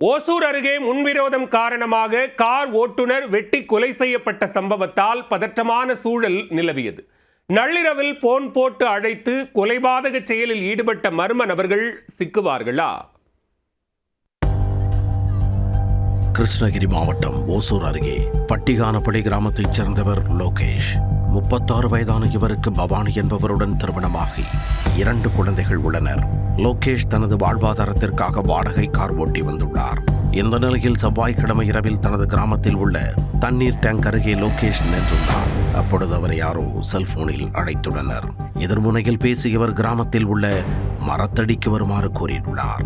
ஓசூர் அருகே முன்விரோதம் காரணமாக கார் ஓட்டுநர் வெட்டி கொலை செய்யப்பட்ட சம்பவத்தால் பதற்றமான சூழல் நிலவியது. நள்ளிரவில் போன் போட்டு அழைத்து கொலைபாதக செயலில் ஈடுபட்ட மர்ம நபர்கள் சிக்குவார்களா? கிருஷ்ணகிரி மாவட்டம் ஓசூர் அருகே பட்டிகானப்பள்ளி கிராமத்தைச் சேர்ந்தவர் லோகேஷ். 36 வயதான இவருக்கு பவானி என்பவருடன் திருமணமாகி 2 குழந்தைகள் உள்ளனர். லோகேஷ் தனது வாழ்வாதாரத்திற்காக வாடகை கார் ஓட்டி வந்துள்ளார். இந்த நிலையில் செவ்வாய்க்கிழமை இரவில் தனது கிராமத்தில் உள்ள தண்ணீர் டேங்க் அருகே லோகேஷ் நின்றுள்ளார். அப்பொழுது அவரை யாரோ செல்போனில் அழைத்துள்ளனர். எதிர்முனையில் பேசியவர் கிராமத்தில் உள்ள மரத்தடிக்கு வருமாறு கூறியுள்ளார்.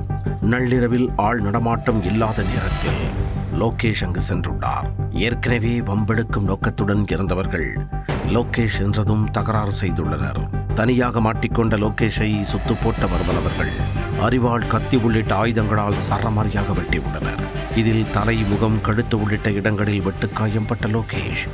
நள்ளிரவில் ஆள் நடமாட்டம் இல்லாத நேரத்தில் லோகேஷ் அங்கு சென்றுள்ளார். ஏற்கனவே வம்பெடுக்கும் நோக்கத்துடன் இருந்தவர்கள் லோகேஷ் என்றதும் தகராறு செய்துள்ளனர். தனியாக மாட்டிக்கொண்ட லோகேஷை சுத்து போட்ட மர்மனவர்கள் அரிவாள், கத்தி உள்ளிட்ட ஆயுதங்களால் சரமாரியாக வெட்டியுள்ளனர். இதில் தலை, முகம், கழுத்து உள்ளிட்ட இடங்களில் வெட்டுக்காயம்பட்ட லோகேஷ்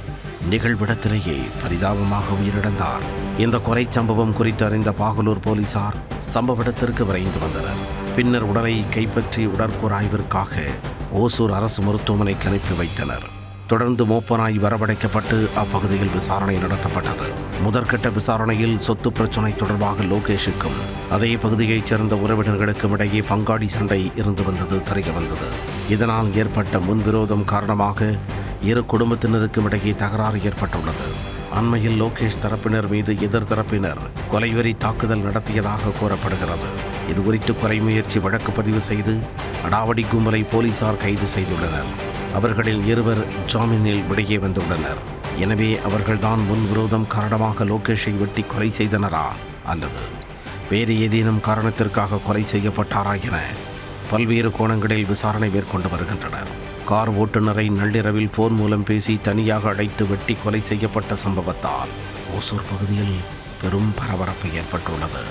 நிகழ்விடத்திலேயே பரிதாபமாக உயிரிழந்தார். இந்த கொலை சம்பவம் குறித்து அறிந்த பாகலூர் போலீசார் சம்பவ இடத்திற்கு விரைந்து வந்தனர். பின்னர் உடலை கைப்பற்றி உடற்கூறு ஆய்விற்காக ஓசூர் அரசு மருத்துவமனைக்கு அனுப்பி வைத்தனர். தொடர்ந்து மோப்பனாய் வரவழைக்கப்பட்டு அப்பகுதியில் விசாரணை நடத்தப்பட்டது. முதற்கட்ட விசாரணையில் சொத்து பிரச்சினை தொடர்பாக லோகேஷுக்கும் அதே பகுதியைச் சேர்ந்த உறவினர்களுக்கும் இடையே பங்காளி சண்டை இருந்து வந்தது தெரிய வந்தது. இதனால் ஏற்பட்ட முன்விரோதம் காரணமாக இரு குடும்பத்தினருக்கும் இடையே தகராறு ஏற்பட்டுள்ளது. அண்மையில் லோகேஷ் தரப்பினர் மீது எதிர் தரப்பினர் கொலைவெறி தாக்குதல் நடத்தியதாக கூறப்படுகிறது. இதுகுறித்து கொலை முயற்சி வழக்கு பதிவு செய்து அடாவடி கும்பலை போலீசார் கைது செய்துள்ளனர். அவர்களில் 2 ஜாமீனில் வெளியே வந்துள்ளனர். எனவே அவர்கள்தான் முன்விரோதம் காரணமாக லோகேஷை வெட்டி கொலை செய்தனரா அல்லது வேறு ஏதேனும் காரணத்திற்காக கொலை செய்யப்பட்டாரா என பல்வேறு கோணங்களில் விசாரணை மேற்கொண்டு வருகின்றனர். கார் ஓட்டுநரை நள்ளிரவில் போன் மூலம் பேசி தனியாக அழைத்து வெட்டி கொலை செய்யப்பட்ட சம்பவத்தால் ஓசூர் பகுதியில் பெரும் பரபரப்பு ஏற்பட்டுள்ளது.